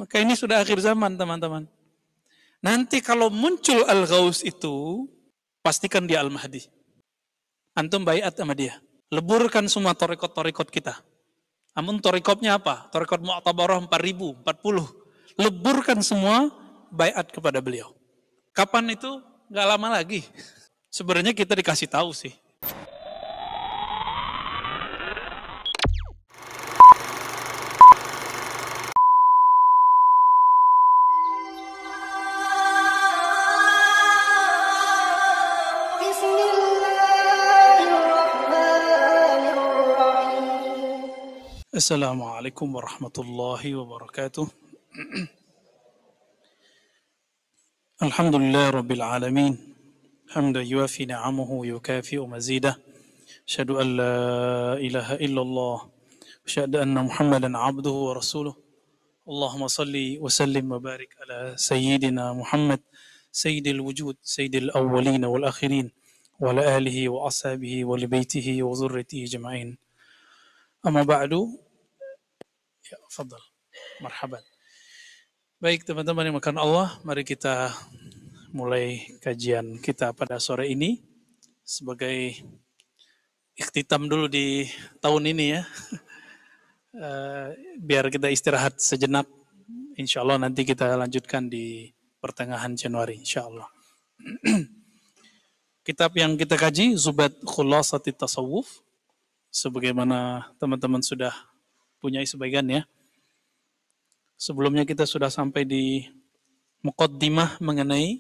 Maka ini sudah akhir zaman, teman-teman. Nanti kalau muncul Al-Ghaus itu, pastikan dia Al-Mahdi. Antum baiat sama dia. Leburkan semua torikot-torikot kita. Namun torikotnya apa? Torikot Mu'tabarah 4000, 40. Leburkan semua, baiat kepada beliau. Kapan itu? Gak lama lagi. Sebenarnya kita dikasih tahu sih. Assalamualaikum warahmatullahi wabarakatuh. Alhamdulillah rabbil alamin. Hamdan yuafi ni'amahu yukafi'u mazidah. Asyhadu an la ilaha illallah. Asyhadu anna Muhammadan abduhu wa rasuluh. Allahumma salli wa sallim wa barik ala sayyidina Muhammad sayyidil wujud sayyidil awwalin wal akhirin wa ala alihi wa ashabihi wa li baitihi wa zurriyatihi jama'in. Amma ba'du. Ya, fadal. Marhaban. Baik teman-teman yang makan Allah, mari kita mulai kajian kita pada sore ini sebagai ikhtitam dulu di tahun ini ya. Biar kita istirahat sejenak. Insya Allah nanti kita lanjutkan di pertengahan Januari, insya Allah. Kitab yang kita kaji, Zubat Khulasati Tasawuf, sebagaimana teman-teman sudah punya sebagian ya. Sebelumnya kita sudah sampai di muqaddimah mengenai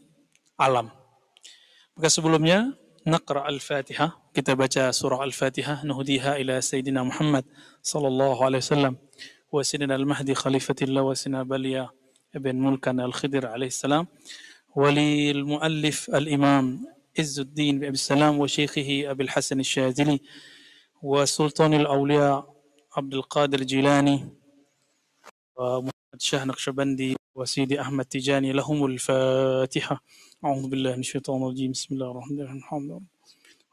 alam. Maka sebelumnya naqra al-Fatihah, kita baca surah al-Fatihah, nuhdiha ila Sayyidina Muhammad sallallahu alaihi wasallam wa Sayyidina al-Mahdi khalifatillah wa Sayyidina Baliya ibn Mulkan al-Khidir alaihi salam wa lil muallif al-Imam Izzuddin bin Abi Salam wa shaykhihi Abil Hasan al-Shazili wa Sultan al-Awliya Abdul Qadir Jilani wa Syah Naqsyabandi wa Sidi Ahmad Tijani lahumul Fatihah. A'udzu billahi minasyaitonir rajim. Bismillahirrahmanirrahim.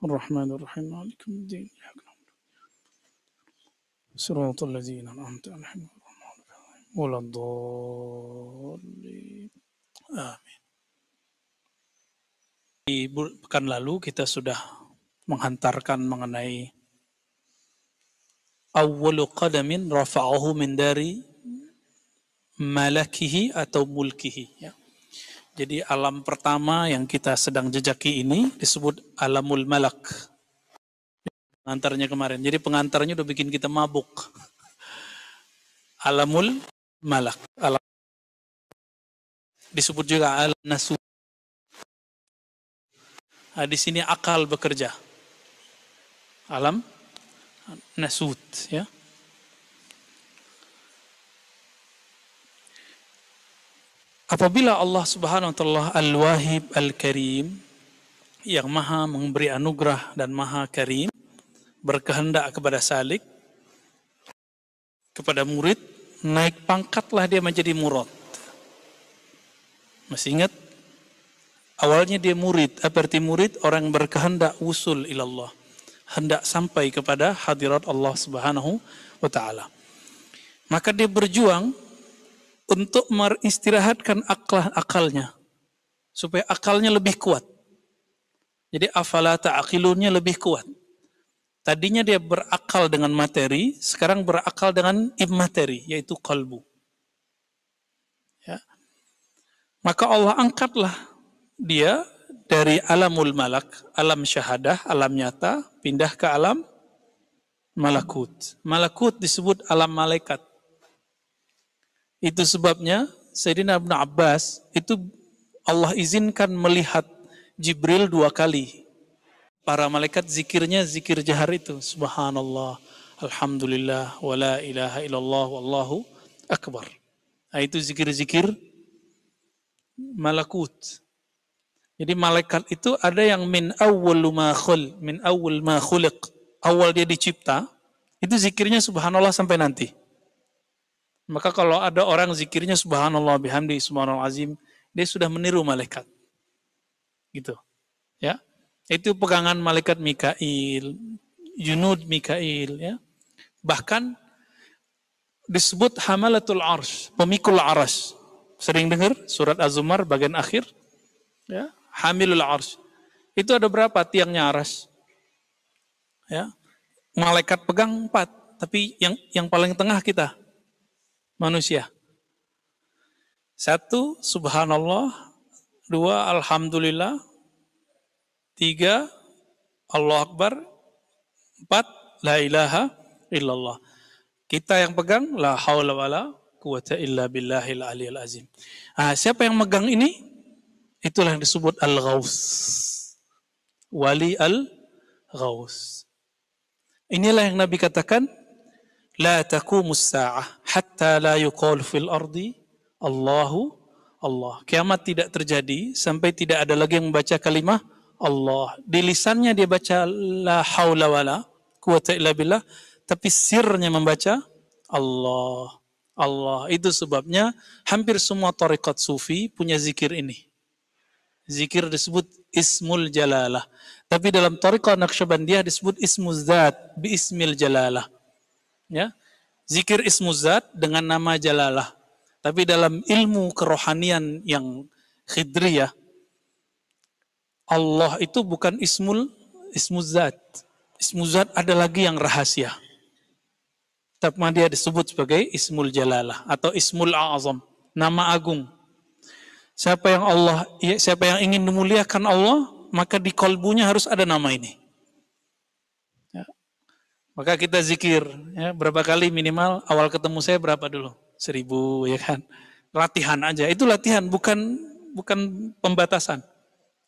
Ar-Rahmanir-Rahim. Maliki yaumiddin. Shiratal ladzina an'amta 'alaihim waladdallin. Amin. Di pekan lalu kita sudah menghantarkan mengenai awwalu qadamin rafa'ahu min dari malakihi atau mulkihi ya. Jadi alam pertama yang kita sedang jejaki ini disebut alamul malak. Pengantarnya kemarin. Jadi pengantarnya udah bikin kita mabuk. Alamul malak. Disebut juga alam nasut. Nah, di sini akal bekerja. Alam nasut ya. Apabila Allah Subhanahu wa taala Al-Wahib Al-Karim yang maha memberi anugerah dan maha karim berkehendak kepada salik, kepada murid, naik pangkatlah dia menjadi murad. Masih ingat? Awalnya dia murid. Apa arti murid? Orang berkehendak usul ilallah, hendak sampai kepada hadirat Allah Subhanahu wa taala. Maka dia berjuang untuk meristirahatkan akalnya supaya akalnya lebih kuat. Jadi afala ta'qilunnya lebih kuat. Tadinya dia berakal dengan materi, sekarang berakal dengan immateri, yaitu qalbu. Ya. Maka Allah angkatlah dia dari alamul malak, alam syahadah, alam nyata, pindah ke alam malakut. Malakut disebut alam malaikat. Itu sebabnya Sayyidina Ibn Abbas itu Allah izinkan melihat Jibril 2 kali. Para malaikat zikirnya zikir jahar itu. Subhanallah, alhamdulillah, wa la ilaha illallah, wallahu akbar. Nah, itu zikir-zikir malakut. Jadi malaikat itu ada yang min awwal ma khuliq. Awal dia dicipta, itu zikirnya subhanallah sampai nanti. Maka kalau ada orang zikirnya subhanallah bihamdi subhanallah azim, dia sudah meniru malaikat. Gitu. Ya. Itu pegangan malaikat Mikail, Junud Mikail ya. Bahkan disebut hamalatul arsh, pemikul aras. Sering dengar surat Az-Zumar bagian akhir, ya, hamilul arsh. Itu ada berapa tiangnya aras? Ya, malaikat pegang 4, tapi yang paling tengah kita, manusia. 1, subhanallah. 2, alhamdulillah. 3, Allah Akbar. 4, la ilaha illallah. Kita yang pegang, la haula wala quwata illa billahil aliyil azim. Siapa yang megang ini? Itulah yang disebut al-ghaus. Wali al-ghaus. Inilah yang Nabi katakan, la taqumus sa'ah hatta la yuqal fil ardi Allahu Allah. Kiamat tidak terjadi sampai tidak ada lagi yang membaca kalimah Allah. Di lisannya dia baca la haula wala quwata illa billah, tapi sirnya membaca Allah. Allah. Itu sebabnya hampir semua tarekat sufi punya zikir ini. Zikir disebut ismul jalalah. Tapi dalam tarekat Naqsyabandiyah disebut ismuz zat bi ismil jalalah. Ya. Zikir ismuz zat dengan nama jalalah. Tapi dalam ilmu kerohanian yang khidriyah, Allah itu bukan ismuz zat. Ismuz zat ada lagi yang rahasia. Tapi dia disebut sebagai ismul jalalah atau ismul a'azam, nama agung. Siapa yang ingin memuliakan Allah, maka di kolbunya harus ada nama ini. Ya. Maka kita zikir, ya, berapa kali minimal, awal ketemu saya berapa dulu? 1000, ya kan? Latihan aja, itu latihan, bukan pembatasan.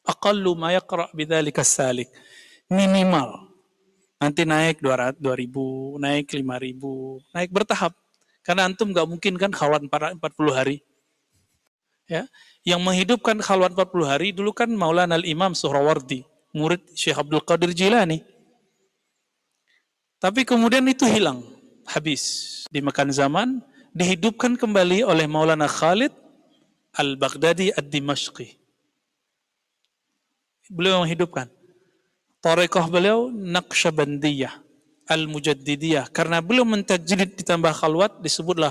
Aqallu ma yaqra' bidzalika salik. Minimal. Nanti naik 200, 2000, naik 5000, naik bertahap. Karena antum nggak mungkin kan khalwat 40 hari. Ya, yang menghidupkan khalwat 40 hari dulu kan Maulana Al-Imam Suhrawardi, murid Syekh Abdul Qadir Jilani. Tapi kemudian itu hilang, habis dimakan zaman, dihidupkan kembali oleh Maulana Khalid Al-Baghdadi Ad-Dimashqi. Beliau menghidupkan. Tarekat beliau Naqsyabandiyah Al-Mujaddidiyah. Karena beliau mentajdid ditambah khalwat disebutlah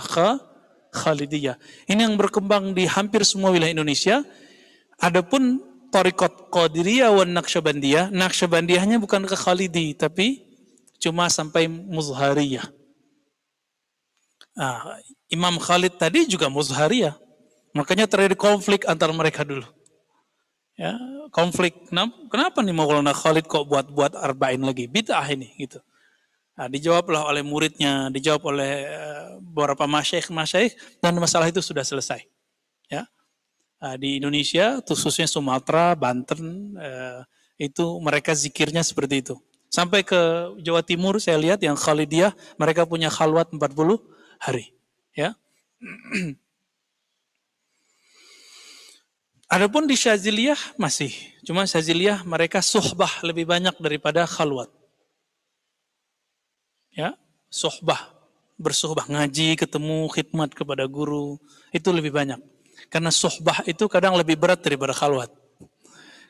Khalidiyah. Ini yang berkembang di hampir semua wilayah Indonesia. Adapun tarekat Qadiriyah wa Naqsyabandiyah, Naqsyabandiyahnya bukan ke Khalidi, tapi cuma sampai Muzhariyah. Imam Khalid tadi juga Muzhariyah. Makanya terjadi konflik antara mereka dulu. Ya, konflik. Kenapa nih Maulana Khalid kok buat arba'in lagi? Bid'ah ini gitu. Dijawablah oleh muridnya, dijawab oleh beberapa masyaikh dan masalah itu sudah selesai. Ya. Di Indonesia, khususnya Sumatera, Banten, itu mereka zikirnya seperti itu. Sampai ke Jawa Timur saya lihat yang Khalidiyah, mereka punya khalwat 40 hari. Ya. Adapun di Syaziliyah masih, cuma Syaziliyah mereka suhbah lebih banyak daripada khalwat. Ya, suhbah, bersuhbah, ngaji, ketemu, khidmat kepada guru, itu lebih banyak. Karena suhbah itu kadang lebih berat daripada khalwat.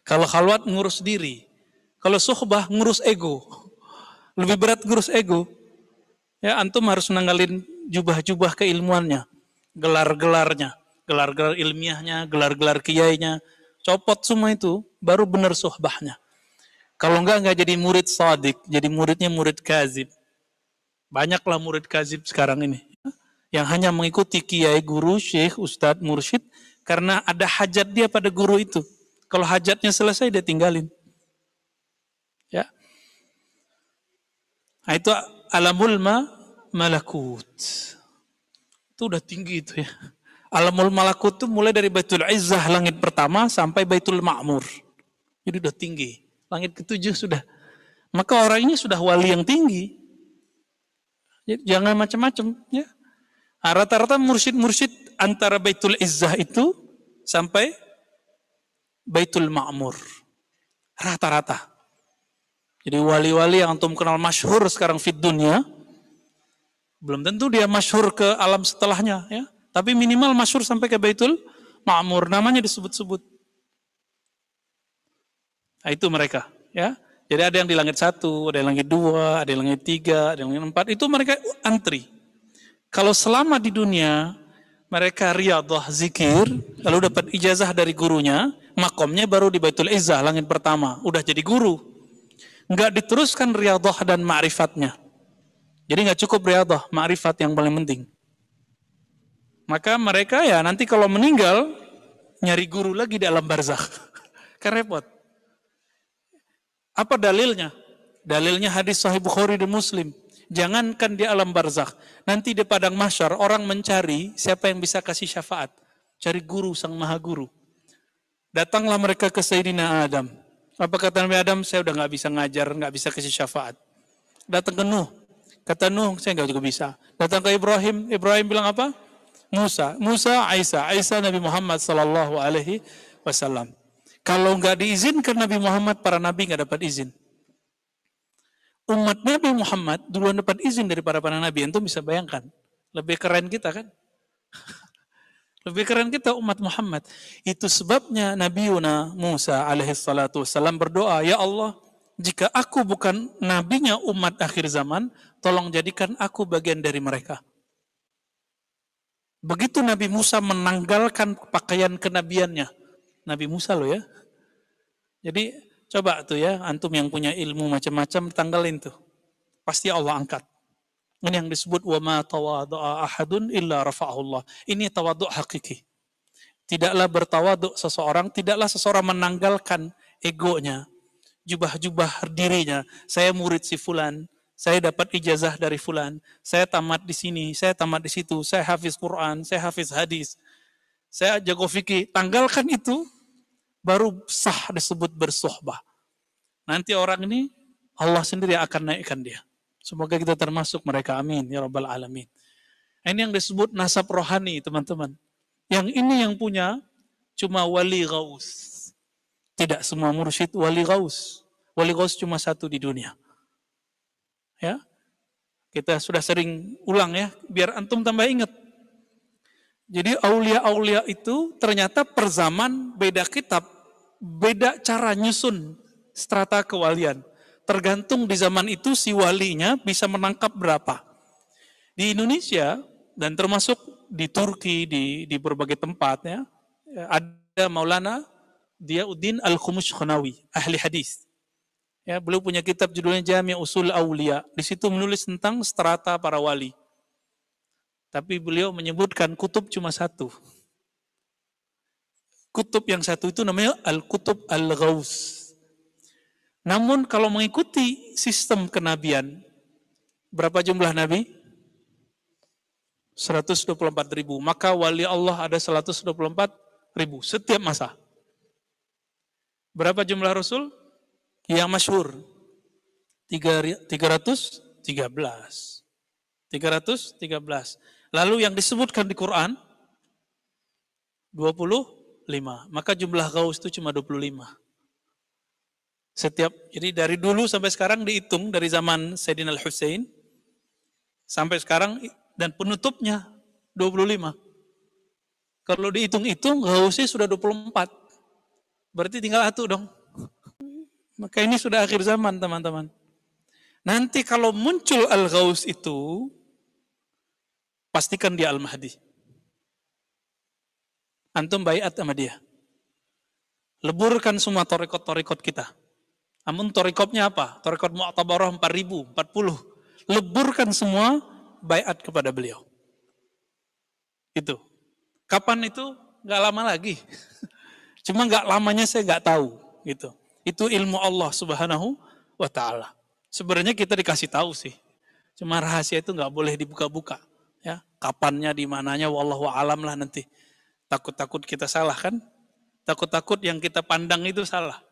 Kalau khalwat ngurus diri, kalau suhbah ngurus ego. Lebih berat ngurus ego. Ya, antum harus nanggalin jubah-jubah keilmuannya, gelar-gelarnya. Gelar-gelar ilmiahnya, gelar-gelar kiainya, copot semua itu, baru benar suhbahnya. Kalau enggak jadi murid sadik, jadi muridnya murid kazib. Banyaklah murid kazib sekarang ini, yang hanya mengikuti kiai, guru, syekh, ustadz, mursyid, karena ada hajat dia pada guru itu. Kalau hajatnya selesai, dia tinggalin. Ya. Nah, itu alamul malakut. Itu udah tinggi itu ya. Alamul malakut itu mulai dari Baitul Izzah langit pertama sampai Baitul Ma'mur. Jadi udah tinggi. Langit ke-7 sudah. Maka orang ini sudah wali yang tinggi. Jadi, jangan macam-macam ya. Rata-rata mursyid-mursyid antara Baitul Izzah itu sampai Baitul Ma'mur. Rata-rata. Jadi wali-wali yang antum kenal masyhur sekarang fid dunya, belum tentu dia masyhur ke alam setelahnya ya. Tapi minimal masyhur sampai ke Baitul Ma'mur, namanya disebut-sebut. Nah, itu mereka, ya. Jadi ada yang di langit 1, ada yang langit 2, ada yang langit 3, ada yang langit 4. Itu mereka antri. Kalau selama di dunia mereka riyadhah zikir, lalu dapat ijazah dari gurunya, makomnya baru di Baitul Izzah, langit pertama, udah jadi guru. Enggak diteruskan riyadhah dan ma'rifatnya. Jadi nggak cukup riyadhah, ma'rifat yang paling penting. Maka mereka ya nanti kalau meninggal, nyari guru lagi di alam barzakh. Kan repot. Apa dalilnya? Dalilnya hadis Sahih Bukhari dan Muslim. Jangankan di alam barzakh, nanti di padang mahsyar orang mencari siapa yang bisa kasih syafaat. Cari guru, sang maha guru. Datanglah mereka ke Sayyidina Adam. Apa kata Nabi Adam? Saya udah nggak bisa ngajar, nggak bisa kasih syafaat. Datang ke Nuh. Kata Nuh, saya nggak juga bisa. Datang ke Ibrahim. Ibrahim bilang apa? Musa, Aisyah Nabi Muhammad sallallahu alaihi wasallam. Kalau nggak diizinkan Nabi Muhammad, para nabi nggak dapat izin. Umat Nabi Muhammad duluan dapat izin daripada para nabi. Itu bisa bayangkan. Lebih keren kita kan? Lebih keren kita umat Muhammad. Itu sebabnya Nabi Yuna Musa alaihi salatu wassalam berdoa, ya Allah, jika aku bukan nabinya umat akhir zaman, tolong jadikan aku bagian dari mereka. Begitu Nabi Musa menanggalkan pakaian kenabiannya. Nabi Musa loh ya. Jadi coba tuh ya, antum yang punya ilmu macam-macam, tanggalin tuh. Pasti Allah angkat. Ini yang disebut wa ma tawadhu'a ahadun illa rafa'ahullah. Ini tawadhu' hakiki. Tidaklah bertawadhu' seseorang, tidaklah seseorang menanggalkan egonya, jubah-jubah dirinya. Saya murid si fulan, saya dapat ijazah dari fulan, saya tamat di sini, saya tamat di situ, saya hafiz Quran, saya hafiz hadis, saya jago fikih. Tanggalkan itu, baru sah disebut bersuhbah. Nanti orang ini Allah sendiri akan naikkan dia. Semoga kita termasuk mereka, amin ya rabbal alamin. Ini yang disebut nasab rohani, teman-teman. Yang ini yang punya cuma wali gaus. Tidak semua mursyid wali gaus. Wali gaus cuma satu di dunia. Ya, kita sudah sering ulang ya, biar antum tambah ingat. Jadi aulia-aulia itu ternyata per zaman beda kitab, beda cara nyusun strata kewalian. Tergantung di zaman itu si walinya bisa menangkap berapa. Di Indonesia dan termasuk di Turki, di berbagai tempat ya, ada Maulana Diyauddin Al-Khumushkhanawi, ahli hadis. Ya, beliau punya kitab judulnya Jami' Usul Aulia. Di situ menulis tentang strata para wali. Tapi beliau menyebutkan kutub cuma satu. Kutub yang satu itu namanya Al-Kutub Al-Ghaus. Namun kalau mengikuti sistem kenabian, berapa jumlah nabi? 124.000. Maka wali Allah ada 124.000 setiap masa. Berapa jumlah rasul? Yang masyhur 313. Lalu yang disebutkan di Quran 25. Maka jumlah gaus itu cuma 25. Jadi dari dulu sampai sekarang dihitung dari zaman Sayyidina Al-Husain sampai sekarang dan penutupnya 25. Kalau dihitung-hitung gausnya sudah 24. Berarti tinggal satu dong. Maka ini sudah akhir zaman, teman-teman. Nanti kalau muncul Al-Ghaus itu, pastikan dia Al-Mahdi. Antum baiat sama dia. Leburkan semua torikot-torikot kita. Namun torikotnya apa? Torikot Mu'tabarah 4.000, 40. Leburkan semua, baiat kepada beliau. Itu. Kapan itu? Gak lama lagi. Cuma gak lamanya saya gak tahu. Gitu. Itu ilmu Allah subhanahu wa ta'ala. Sebenarnya kita dikasih tahu sih. Cuma rahasia itu gak boleh dibuka-buka. Ya, kapannya, di mananya, wallahu alam lah nanti. Takut-takut kita salah kan? Takut-takut yang kita pandang itu salah.